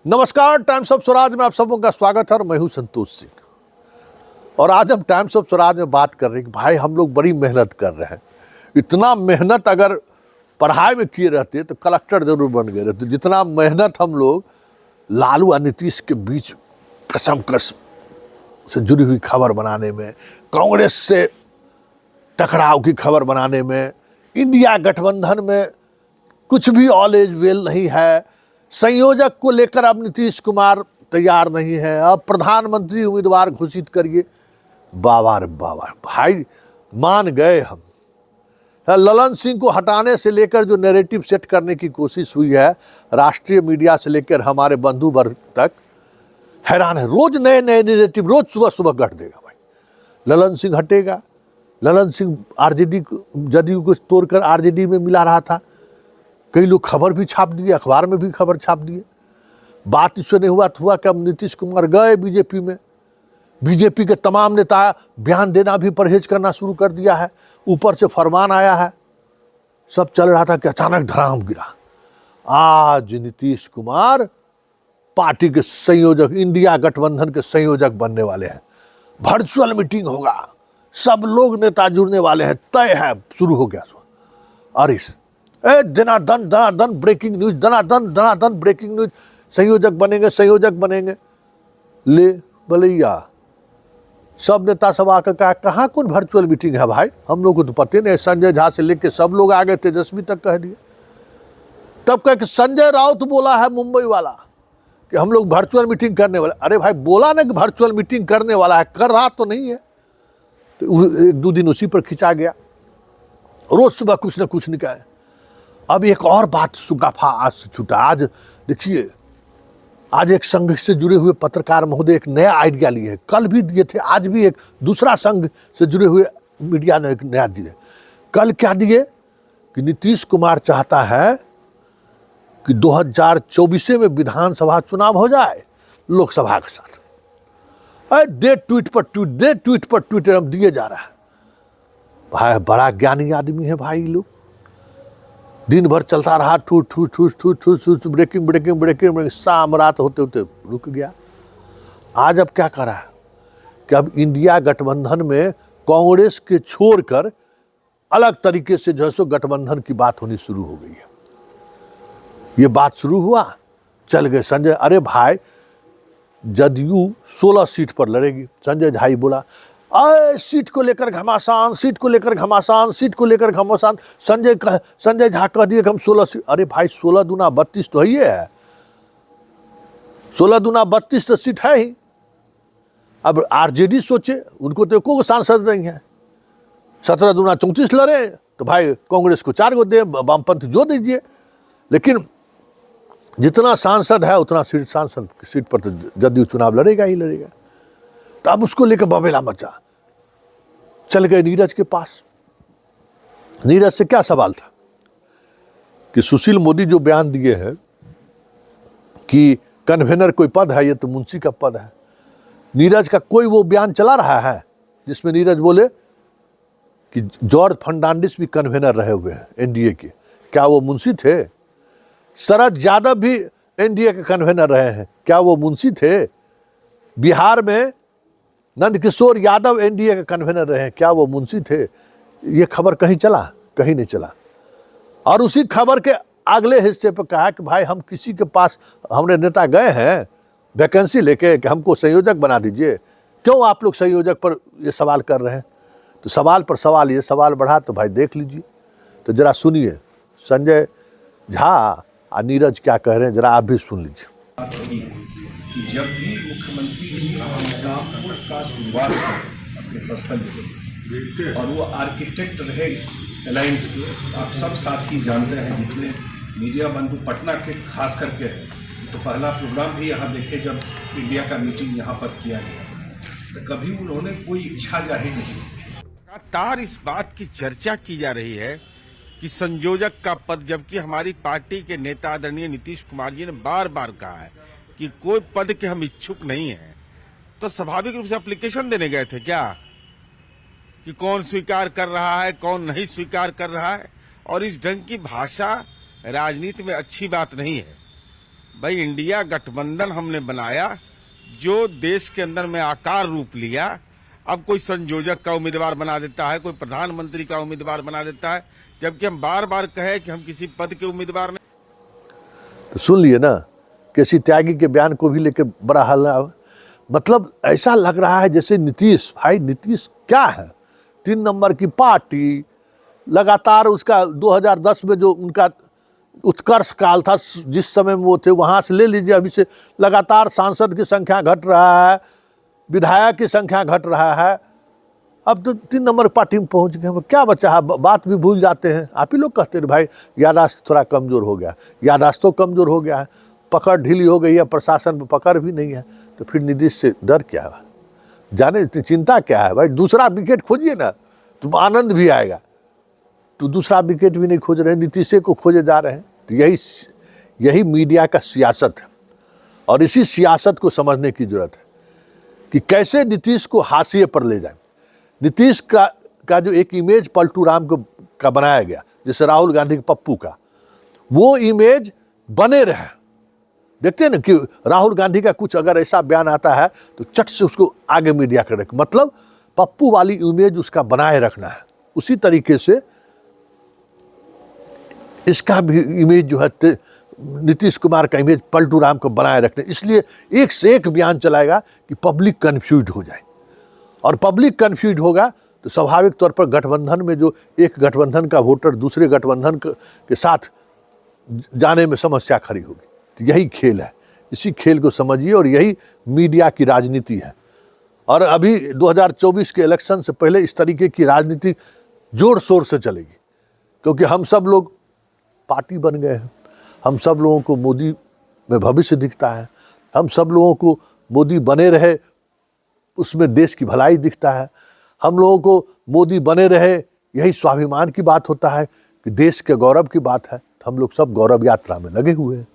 नमस्कार, times of Swaraj में आप सबों का स्वागत है और मैं हूं संतोष सिंह। और आज हम टाइम्स ऑफ स्वराज में बात कर रहे हैं कि भाई हम लोग बड़ी मेहनत कर रहे हैं। इतना मेहनत अगर पढ़ाई में किए रहते तो कलेक्टर जरूर बन गए रहते। जितना मेहनत हम लोग लालू और नीतीश के बीच कसम से जुड़ी हुई खबर बनाने में, कांग्रेस से टकराव की खबर बनाने में, इंडिया गठबंधन में कुछ भी ऑल इज वेल नहीं है, संयोजक को लेकर अब नीतीश कुमार तैयार नहीं है, अब प्रधानमंत्री उम्मीदवार घोषित करिए। बाबा रे बाबा, भाई मान गए हम। ललन सिंह को हटाने से लेकर जो नैरेटिव सेट करने की कोशिश हुई है, राष्ट्रीय मीडिया से लेकर हमारे बंधु वर्ग तक हैरान है। रोज नए नए नैरेटिव, रोज सुबह सुबह गढ़ देगा भाई। ललन सिंह हटेगा, ललन सिंह आरजेडी जदयू को तोड़कर आरजेडी में मिला रहा था। कई लोग खबर भी छाप दिए, अखबार में भी खबर छाप दिए। बात इससे नहीं हुआ तो हुआ कि अब नीतीश कुमार गए बीजेपी में। बीजेपी के तमाम नेता बयान देना भी परहेज करना शुरू कर दिया है। ऊपर से फरमान आया है। सब चल रहा था कि अचानक धड़ाम गिरा। आज नीतीश कुमार पार्टी के संयोजक, इंडिया गठबंधन के संयोजक बनने वाले हैं। वर्चुअल मीटिंग होगा, सब लोग नेता जुड़ने वाले हैं, तय है, शुरू हो गया। अरे दनादन ब्रेकिंग न्यूज, दनादन ब्रेकिंग न्यूज। संयोजक बनेंगे। ले भलैया, सब नेता सब आकर कहा कहाँ कौन वर्चुअल मीटिंग है भाई, हम लोग को तो पता नहीं। संजय झा से लेके सब लोग आ गए, तेजस्वी तक कह दिए। तब कह के संजय राउत बोला है मुंबई वाला कि हम लोग वर्चुअल मीटिंग करने वाले। अरे भाई, बोला ना कि वर्चुअल मीटिंग करने वाला है, कर रहा तो नहीं है। तो एक दो दिन उसी पर खिंचा गया, रोज सुबह कुछ न कुछ निकाले। अब एक और बात सुगाफा आज से छूटा। आज देखिए, आज एक संघ से जुड़े हुए पत्रकार महोदय एक नया आइडिया लिए हैं। कल भी दिए थे, आज भी एक दूसरा संघ से जुड़े हुए मीडिया ने एक नया दिए। कल क्या दिए कि नीतीश कुमार चाहता है कि 2024 में विधानसभा चुनाव हो जाए लोकसभा के साथ। दे ट्वीट पर ट्वीट हम दिए जा रहा है। भाई बड़ा ज्ञानी आदमी है भाई। लोग दिन भर चलता रहा, ठूस ब्रेकिंग, शाम रात होते होते रुक गया। आज अब क्या करा है कि अब इंडिया गठबंधन में कांग्रेस के छोड़कर अलग तरीके से जो है सो गठबंधन की बात होनी शुरू हो गई है। ये बात शुरू हुआ, चल गए संजय। अरे भाई, जदयू 16 सीट पर लड़ेगी। संजय झा ही बोला, सीट को लेकर घमासान। संजय झा कह दिए कि हम 16 सीट। अरे भाई, 16 दूना 32 तो ही है। 16 दूना 32 तो सीट है ही। अब आरजेडी सोचे, उनको तो कोई सांसद नहीं है। 17 दूना 34 लड़े तो भाई कांग्रेस को 4 गो दे, वामपंथ जो दीजिए। लेकिन जितना सांसद है उतना सांसद सीट पर तो जदयू चुनाव लड़ेगा ही लड़ेगा। तो अब उसको लेकर बबेला मचा। चल गए नीरज के पास। नीरज से क्या सवाल था कि सुशील मोदी जो बयान दिए हैं कि कन्वेनर कोई पद है, ये तो मुंशी का पद है। नीरज का कोई वो बयान चला रहा है जिसमें नीरज बोले कि जॉर्ज फर्नांडिस भी कन्वेनर रहे हुए हैं एनडीए के। क्या वो मुंशी थे? शरद यादव भी एनडीए के कन्वेनर रहे हैं। क्या वो मुंशी थे? बिहार में नंदकिशोर यादव एनडीए के कन्वेनर रहे हैं। क्या वो मुंशी थे? ये खबर कहीं चला? कहीं नहीं चला। और उसी खबर के अगले हिस्से पर कहा कि भाई हम किसी के पास, हमारे नेता गए हैं वैकेंसी लेके कि हमको संयोजक बना दीजिए। क्यों आप लोग संयोजक पर ये सवाल कर रहे हैं? तो सवाल पर सवाल, ये सवाल बढ़ा। तो भाई देख लीजिए, तो जरा सुनिए संजय झा और नीरज क्या कह रहे हैं, जरा आप भी सुन लीजिए। जब भी मुख्यमंत्री का शुरुआत अपने पर्सनल लेवल, और वो आर्किटेक्ट रहे इस अलायंस के। आप सब साथी जानते हैं, जितने मीडिया बंधु पटना के खास करके, तो पहला प्रोग्राम भी यहाँ देखे जब इंडिया का मीटिंग यहाँ पर किया गया, तो कभी उन्होंने कोई इच्छा जाहिर नहीं। लगातार इस बात की चर्चा की जा रही है कि संयोजक का पद, जबकि हमारी पार्टी के नेता आदरणीय नीतीश कुमार जी ने बार बार कहा है कि कोई पद के हम इच्छुक नहीं हैं। तो स्वाभाविक रूप से एप्लीकेशन देने गए थे क्या कि कौन स्वीकार कर रहा है, कौन नहीं स्वीकार कर रहा है। और इस ढंग की भाषा राजनीति में अच्छी बात नहीं है। भाई इंडिया गठबंधन हमने बनाया जो देश के अंदर में आकार रूप लिया। अब कोई संयोजक का उम्मीदवार बना देता है, कोई प्रधानमंत्री का उम्मीदवार बना देता है, जबकि हम बार बार कहे कि हम किसी पद के उम्मीदवार नहीं। तो सुन लिए ना, केसी त्यागी के बयान को भी लेकर बड़ा हल्ला। मतलब ऐसा लग रहा है जैसे नीतीश, भाई नीतीश क्या है, 3 नंबर की पार्टी, लगातार उसका 2010 में जो उनका उत्कर्ष काल था, जिस समय में वो थे, वहाँ से ले लीजिए, अभी से लगातार सांसद की संख्या घट रहा है, विधायक की संख्या घट रहा है। अब तो 3 नंबर पार्टी में पहुंच गए, अब क्या बचा है, बात भी भूल जाते हैं। आप ही लोग कहते हैं भाई यादाश्त थोड़ा कमज़ोर हो गया, यादाश्त तो कमज़ोर हो गया है, पकड़ ढीली हो गई है, प्रशासन में पकड़ भी नहीं है, तो फिर नीतीश से डर क्या है, जाने इतनी चिंता क्या है भाई। दूसरा विकेट खोजिए ना, तो आनंद भी आएगा। तो दूसरा विकेट भी नहीं खोज रहे हैं, नीतीश को खोजे जा रहे हैं। तो यही मीडिया का सियासत है, और इसी सियासत को समझने की जरूरत है कि कैसे नीतीश को हाशिए पर ले जाए। नीतीश का जो एक इमेज पलटू राम का बनाया गया, जैसे राहुल गांधी के पप्पू का, वो इमेज बने रहे। देखते हैं ना कि राहुल गांधी का कुछ अगर ऐसा बयान आता है तो चट से उसको आगे मीडिया कर रखे, मतलब पप्पू वाली इमेज उसका बनाए रखना है। उसी तरीके से इसका भी इमेज जो है नीतीश कुमार का इमेज पलटू राम को बनाए रखने, इसलिए एक से एक बयान चलाएगा कि पब्लिक कन्फ्यूज हो जाए। और पब्लिक कन्फ्यूज होगा तो स्वाभाविक तौर पर गठबंधन में जो एक गठबंधन का वोटर दूसरे गठबंधन के साथ जाने में समस्या खड़ी होगी। तो यही खेल है, इसी खेल को समझिए, और यही मीडिया की राजनीति है। और अभी 2024 के इलेक्शन से पहले इस तरीके की राजनीति जोर शोर से चलेगी, क्योंकि हम सब लोग पार्टी बन गए हैं, हम सब लोगों को मोदी में भविष्य दिखता है, हम सब लोगों को मोदी बने रहे उसमें देश की भलाई दिखता है, हम लोगों को मोदी बने रहे यही स्वाभिमान की बात होता है कि देश के गौरव की बात है। हम लोग सब गौरव यात्रा में लगे हुए हैं।